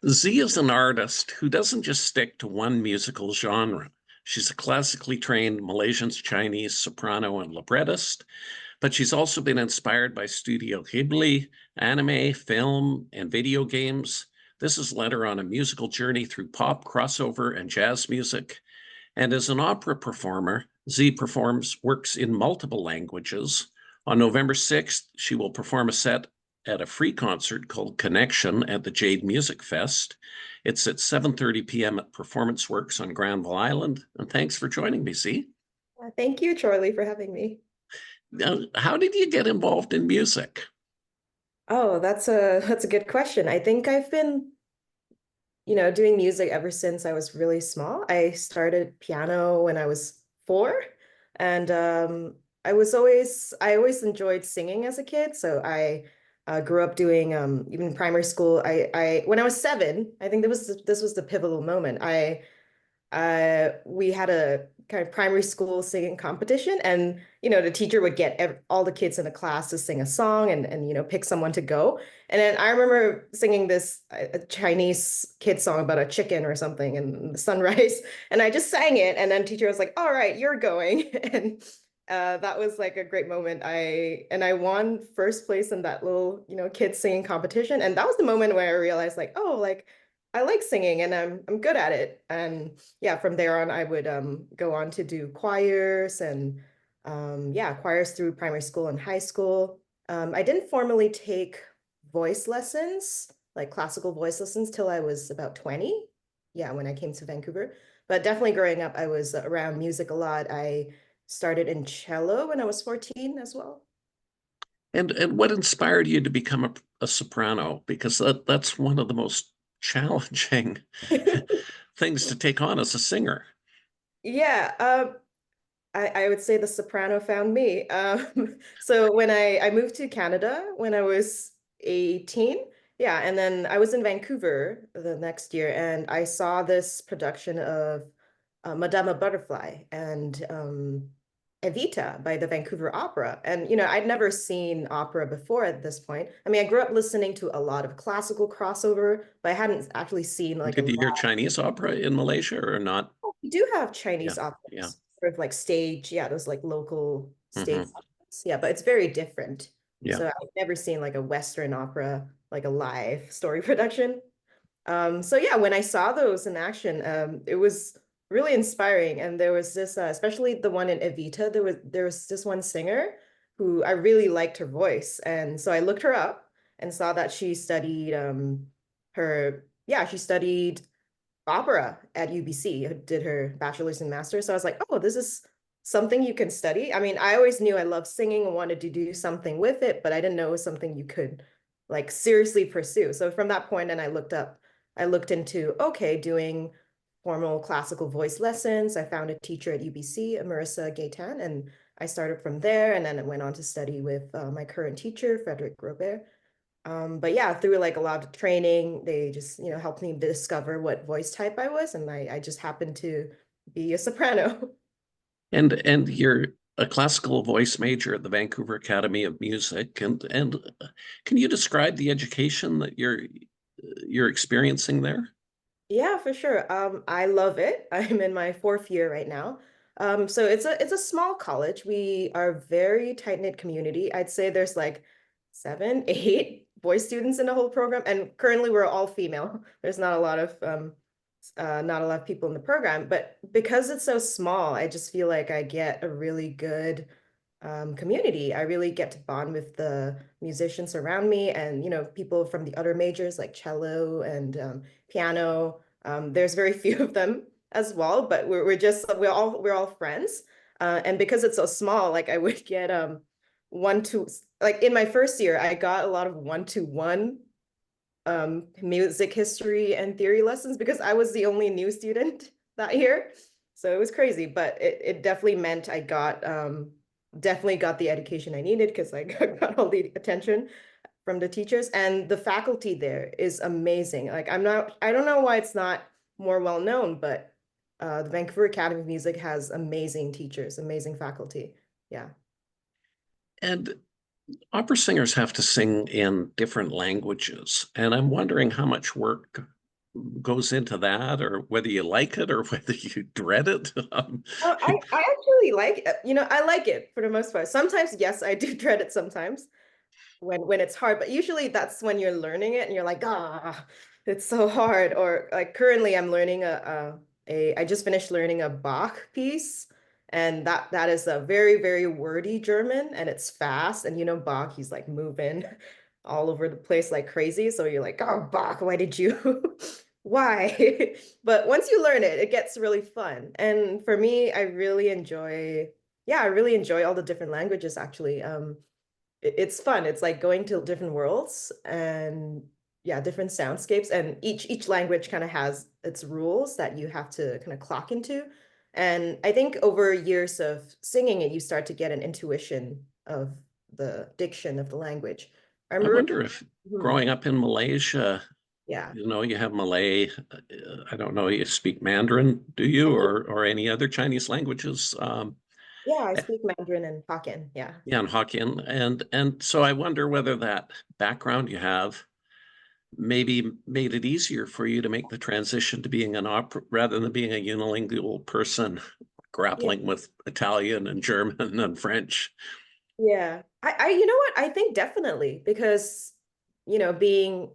Z is an artist who doesn't just stick to one musical genre. She's a classically trained Malaysian Chinese soprano and librettist, but she's also been inspired by Studio Ghibli, anime, film, and video games. This has led her on a musical journey through pop, crossover, and jazz music. And as an opera performer, Z performs works in multiple languages. On November 6th, she will perform a set at a free concert called Connection at the Jade Music Fest. It's at 7:30 p.m. at Performance Works on Granville Island. And thanks for joining me, Z. Thank you, Charlie, for having me. Now, how did you get involved in music? Oh, that's a good question. I think I've been, doing music ever since I was really small. I started piano when I was 4, and I always enjoyed singing as a kid. So I grew up doing even primary school. I when I was 7, I think this was the pivotal moment. We had a kind of primary school singing competition, and the teacher would get all the kids in the class to sing a song, and pick someone to go. And then I remember singing this a Chinese kid song about a chicken or something and the sunrise, and I just sang it, and then teacher was like, "All right, you're going," and that was like a great moment. I won first place in that little kids singing competition, and that was the moment where I realized like, oh, like I like singing and I'm good at it. And yeah, from there on, I would go on to do choirs and yeah, choirs through primary school and high school. I didn't formally take voice lessons, like classical voice lessons, till I was about 20. Yeah, when I came to Vancouver. But definitely growing up, I was around music a lot. I started in cello when I was 14 as well. And what inspired you to become a soprano? Because that's one of the most challenging things to take on as a singer. Yeah, I would say the soprano found me. So when I moved to Canada when I was 18, yeah, and then I was in Vancouver the next year, and I saw this production of Madame Butterfly and Evita by the Vancouver Opera. And I'd never seen opera before at this point. I mean, I grew up listening to a lot of classical crossover, but I hadn't actually seen like a Did you hear live. Chinese opera in Malaysia or not? We do have Yeah, Chinese yeah. operas, sort of like stage, yeah, those like local stage Hmm. operas. Yeah, but it's very different. Yeah. So I've never seen like a Western opera, like a live story production. So yeah, when I saw those in action, it was really inspiring. And there was this, especially the one in Evita, there was this one singer who I really liked her voice, and so I looked her up and saw that she studied she studied opera at UBC, did her bachelor's and master's. So I was like, oh, this is something you can study. I mean, I always knew I loved singing and wanted to do something with it, but I didn't know it was something you could like seriously pursue. So from that point, and I looked into, okay, doing formal classical voice lessons. I found a teacher at UBC, Marissa Gaitan, and I started from there. And then I went on to study with my current teacher, Frederick Robert. But yeah, through like a lot of training, they just, helped me discover what voice type I was, and I just happened to be a soprano. And you're a classical voice major at the Vancouver Academy of Music. And can you describe the education that you're experiencing there? Yeah, for sure. I love it. I'm in my 4th year right now. So it's a small college. We are very tight-knit community. I'd say there's like 7, 8 boy students in the whole program, and currently we're all female. There's not a lot of people in the program, but because it's so small, I just feel like I get a really good community. I really get to bond with the musicians around me, and people from the other majors like cello and piano. There's very few of them as well, but we're all friends. And because it's so small, like I would get one to like in my first year, I got a lot of one-to-one music history and theory lessons because I was the only new student that year. So it was crazy, but it definitely meant I got definitely got the education I needed because I got all the attention from the teachers, and the faculty there is amazing. Like I don't know why it's not more well known, but the Vancouver Academy of Music has amazing teachers, amazing faculty. Yeah. And opera singers have to sing in different languages. And I'm wondering how much work goes into that, or whether you like it or whether you dread it. Oh, I actually like it. I like it for the most part. Sometimes, yes, I do dread it sometimes when it's hard, but usually that's when you're learning it and you're like, it's so hard. Or like currently I'm learning I just finished learning a Bach piece, and that is a very, very wordy German, and it's fast. And Bach, he's like moving all over the place like crazy. So you're like, oh, Bach, why did you why? But once you learn it, it gets really fun. And for me, yeah, I really enjoy all the different languages actually. It's fun. It's like going to different worlds and yeah, different soundscapes. And each language kind of has its rules that you have to kind of clock into. And I think over years of singing it, you start to get an intuition of the diction of the language. I I remember, wonder if Mhm. growing up in Malaysia, Yeah. you have Malay. I don't know, you speak Mandarin, do you, or any other Chinese languages? Yeah, I speak Mandarin and Hokkien. Yeah. Yeah, and Hokkien, and so I wonder whether that background you have maybe made it easier for you to make the transition to being an opera rather than being a unilingual person Yeah. grappling with Italian and German and French. Yeah. You know what? I think definitely because, being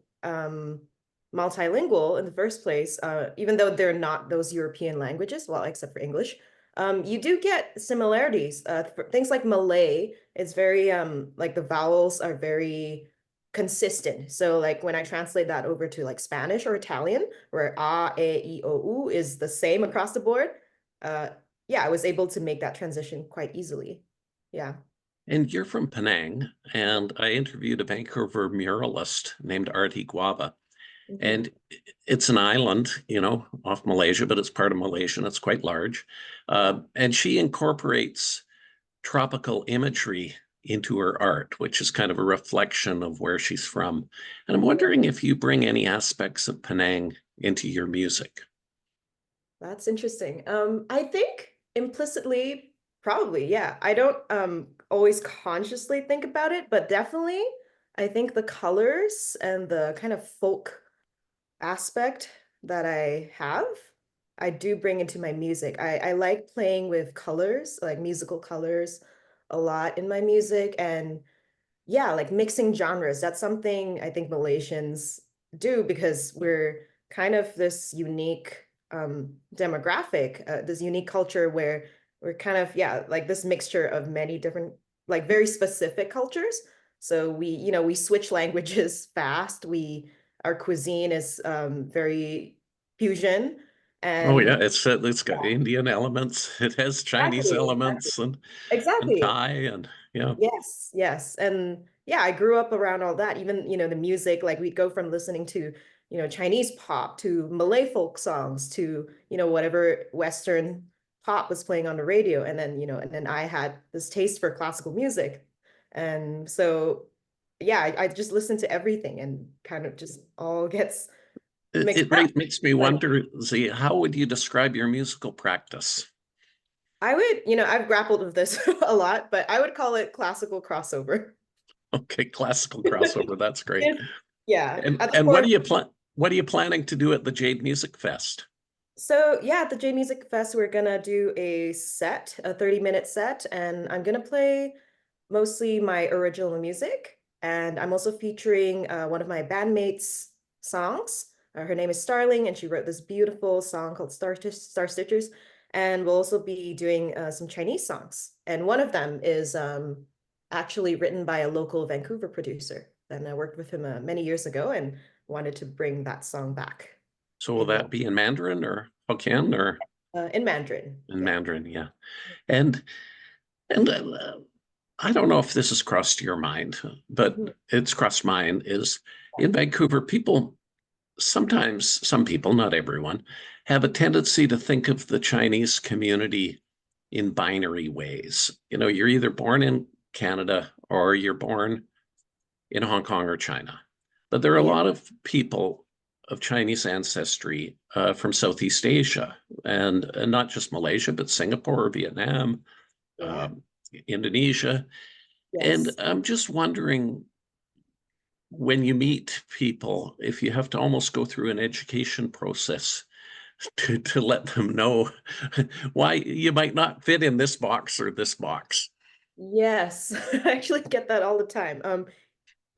multilingual in the first place, even though they're not those European languages, well, except for English, you do get similarities. For things like Malay, it's very like the vowels are very consistent. So like when I translate that over to like Spanish or Italian, where a, e, I, o, u is the same across the board, uh, yeah, I was able to make that transition quite easily. Yeah. And you're from Penang, and I interviewed a Vancouver muralist named Artie Guava. Mhm. And it's an island, off Malaysia, but it's part of Malaysia and it's quite large. And she incorporates tropical imagery into her art, which is kind of a reflection of where she's from. And I'm wondering if you bring any aspects of Penang into your music. That's interesting. I think implicitly, probably, yeah. I don't always consciously think about it, but definitely I think the colors and the kind of folk aspect that I have, I do bring into my music. I like playing with colors, like musical colors, a lot in my music. And yeah, like mixing genres. That's something I think Malaysians do because we're kind of this unique demographic, this unique culture where we're kind of, yeah, like this mixture of many different, like very specific cultures. So we switch languages fast. Our cuisine is very fusion Oh and yeah, it's got Indian elements, it has Chinese exactly, exactly, elements and exactly. Thai and yeah. Yes, yes. And yeah, I grew up around all that. Even, the music, like we'd go from listening to, Chinese pop to Malay folk songs to, whatever Western pop was playing on the radio. And then I had this taste for classical music. And so, yeah, I just listened to everything and kind of just all gets mixed up. Makes me But wonder, Z, how would you describe your musical practice? I would, I've grappled with this a lot, but I would call it classical crossover. Okay, classical crossover, that's great. If- Yeah, And at the and core. what are you planning to do at the Jade Music Fest? So yeah, at the J Music Fest, we're gonna do a 30-minute set, and I'm gonna play mostly my original music. And I'm also featuring one of my bandmates' songs. Her name is Starling, and she wrote this beautiful song called Star Stitchers. And we'll also be doing some Chinese songs. And one of them is actually written by a local Vancouver producer. And I worked with him many years ago and wanted to bring that song back So will in that be in Mandarin or Hokkien or in Mandarin. in Yeah. Mandarin? Yeah. And and I don't know if this has crossed your mind, but Mhm. it's crossed mine, is in Vancouver, people sometimes, some people, not everyone, have a tendency to think of the Chinese community in binary ways. You're either born in Canada or you're born in Hong Kong or China. But there are a Yeah. lot of people of Chinese ancestry from Southeast Asia, and not just Malaysia, but Singapore, Vietnam, Yeah. um, Indonesia. And Yes. I'm just wondering, when you meet people, if you have to almost go through an education process to let them know why you might not fit in this box or this box. Yes, I actually get that all the time.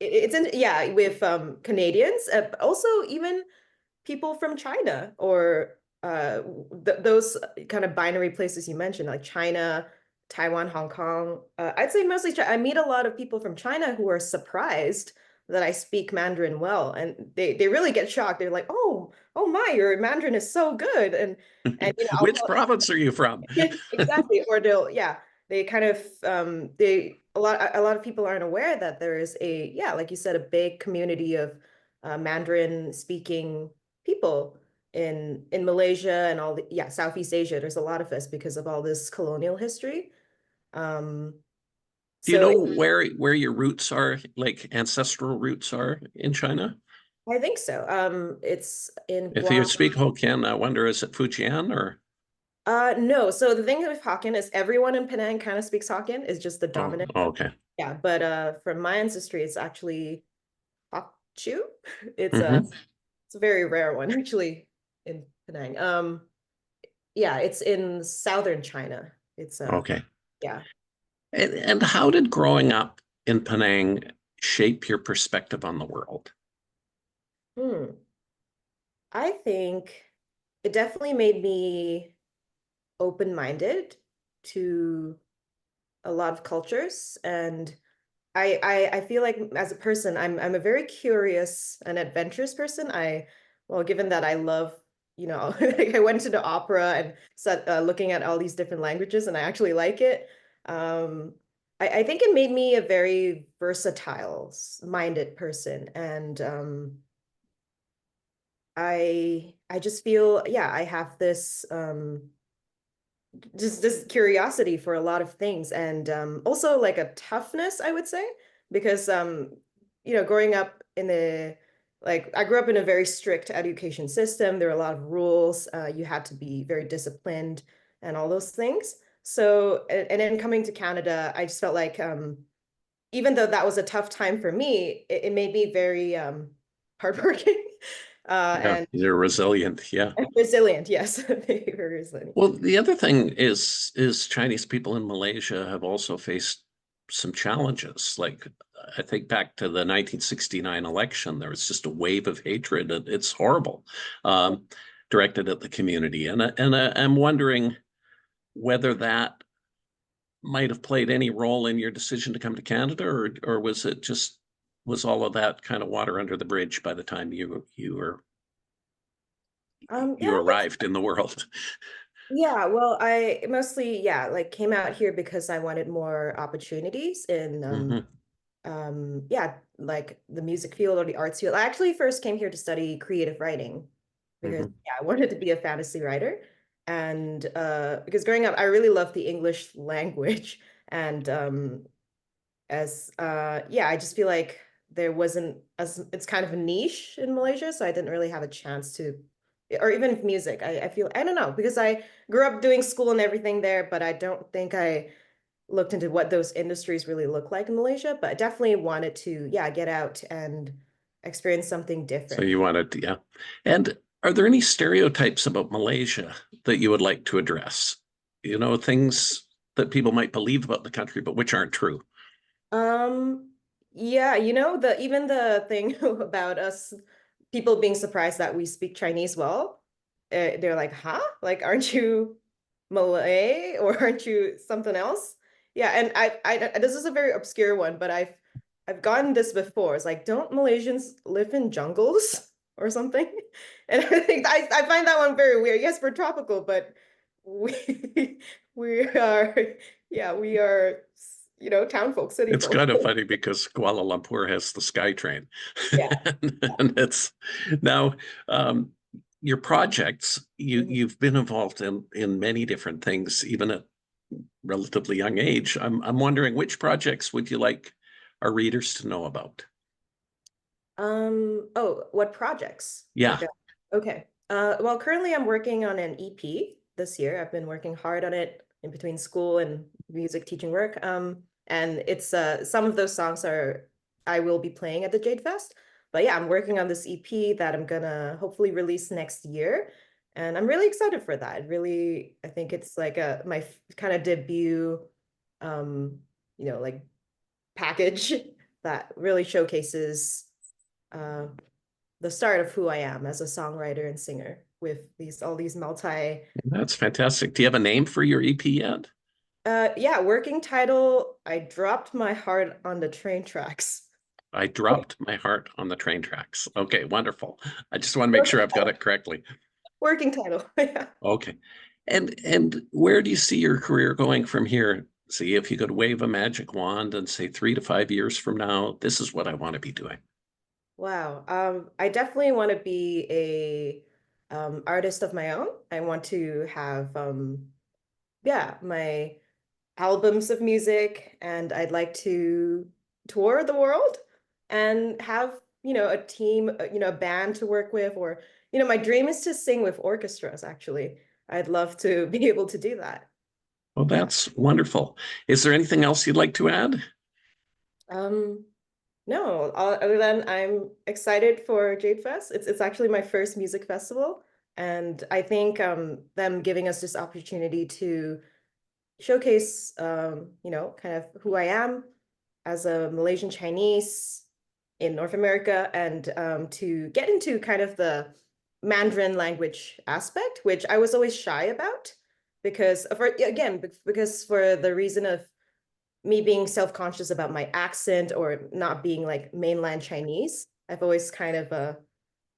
It's in yeah with Canadians, also even people from China or th those kind of binary places you mentioned, like China, Taiwan, Hong Kong. I'd say mostly China. I meet a lot of people from China who are surprised that I speak Mandarin well, and they really get shocked. They're like, oh my, your Mandarin is so good," and I'll Which province are you from? exactly. Or they'll, yeah, they kind of they a lot of people aren't aware that there is a, yeah, like you said, a big community of Mandarin speaking people in Malaysia and all the, yeah, Southeast Asia. There's a lot of us because of all this colonial history. Um, Do you so know where your roots are, like ancestral roots are in China? I think so. It's in If you Guam. speak Hokkien, I wonder, is it Fujian or? No. So the thing with Hokkien is everyone in Penang kind of speaks Hokkien, is just the Oh, dominant. okay. Yeah, but from my ancestry, it's actually Chu. It's a Hmm. it's a very rare one actually in Penang. Yeah, it's in southern China. It's Okay. yeah. And how did growing up in Penang shape your perspective on the world? Hmm. I think it definitely made me open-minded to a lot of cultures, and I feel like as a person, I'm a very curious and adventurous person. Well, given that I love, like I went to the opera and started looking at all these different languages, and I actually like it. Um, I think it made me a very versatile minded person, and I just feel, yeah, I have this just this curiosity for a lot of things, and also like a toughness, I would say, because growing up in the, like, I grew up in a very strict education system. There were a lot of rules. You had to be very disciplined and all those things. So and then coming to Canada, I just felt like even though that was a tough time for me, it made me very hardworking Yeah, and you're resilient. Yeah. resilient. Yes, very resilient. Well, the other thing is Chinese people in Malaysia have also faced some challenges. Like I think back to the 1969 election, there was just a wave of hatred. It's horrible, um, directed at the community, I'm wondering whether that might have played any role in your decision to come to Canada, or was it just was all of that kind of water under the bridge by the time Yeah, you arrived in the world? yeah, well, I mostly, yeah, like came out here because I wanted more opportunities in Hmm. yeah, like the music field or the arts field. I actually first came here to study creative writing because, Hmm. yeah, I wanted to be a fantasy writer. And because growing up, I really loved the English language. And as yeah, I just feel like there wasn't as, it's kind of a niche in Malaysia, so I didn't really have a chance to, or even music. I feel, I don't know, because I grew up doing school and everything there, but I don't think I looked into what those industries really look like in Malaysia. But I definitely wanted to, yeah, get out and experience something So different. you wanted to, yeah. And are there any stereotypes about Malaysia that you would like to address? You know, things that people might believe about the country, but which aren't true. Um, yeah, the even the thing about us people being surprised that we speak Chinese well, they're like, huh? Like, aren't you Malay or aren't you something else? Yeah, and this is a very obscure one, but I've gotten this before. It's like, don't Malaysians live in jungles or something? And I think I find that one very weird. Yes, we're tropical, but we we are, yeah, we are, town folk, city It's folk. kind of funny because Kuala Lumpur has the SkyTrain. Yeah. And it's now your projects, Mhm. you've been involved in many different things, even at relatively young age. I'm wondering which projects would you like our readers to know about? Oh, what projects? Like, Yeah. okay. Well, currently I'm working on an EP this year. I've been working hard on it in between school and music teaching work. And it's some of those songs are I will be playing at the Jade Fest. But yeah, I'm working on this EP that I'm gonna hopefully release next year. And I'm really excited for that. Really, I think it's like my kind of debut, um, like package that really showcases uh, the start of who I am as a songwriter and singer with all these multi. That's fantastic. Do you have a name for your EP yet? Yeah, working title, I dropped my heart on the train tracks. I dropped my heart on the train tracks. Okay, wonderful. I just want to make sure I've got it correctly. Working title. Yeah. Okay. And where do you see your career going from here? See, if you could wave a magic wand and say 3 to 5 years from now, this is what I want to be doing. Wow. I definitely want to be a artist of my own. I want to have yeah, my albums of music, and I'd like to tour the world and have, a team, a band to work with, or, my dream is to sing with orchestras, actually. I'd love to be able to do that. Well, Yeah. that's wonderful. Is there anything else you'd like to add? Um, no, other than I'm excited for Jade Fest. It's actually my first music festival, and I think them giving us this opportunity to showcase, kind of who I am as a Malaysian Chinese in North America, and to get into kind of the Mandarin language aspect, which I was always shy about because because for the reason of me being self-conscious about my accent or not being like mainland Chinese. I've always kind of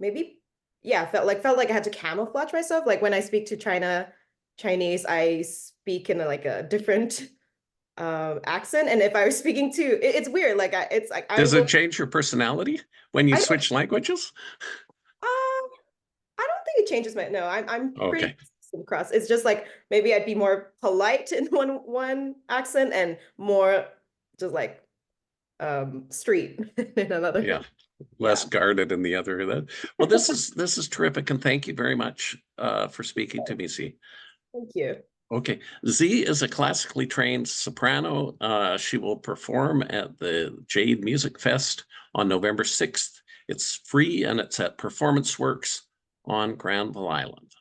maybe yeah, felt like I had to camouflage myself. Like when I speak to Chinese, I speak in like a different accent. And if I was speaking to it's weird. It's like I Does will it change your personality when you I don't switch languages? I don't think it changes my no, I'm pretty Okay. consistent across. It's just like maybe I'd be more polite in one accent and more just like street in Yeah. another. Less Yeah, guarded in the other. Well, this is terrific, and thank you very much for speaking to me, Z. thank you. Okay, Z is a classically trained soprano. She will perform at the Jade Music Fest on November 6th. It's free and it's at Performance Works on Granville Island.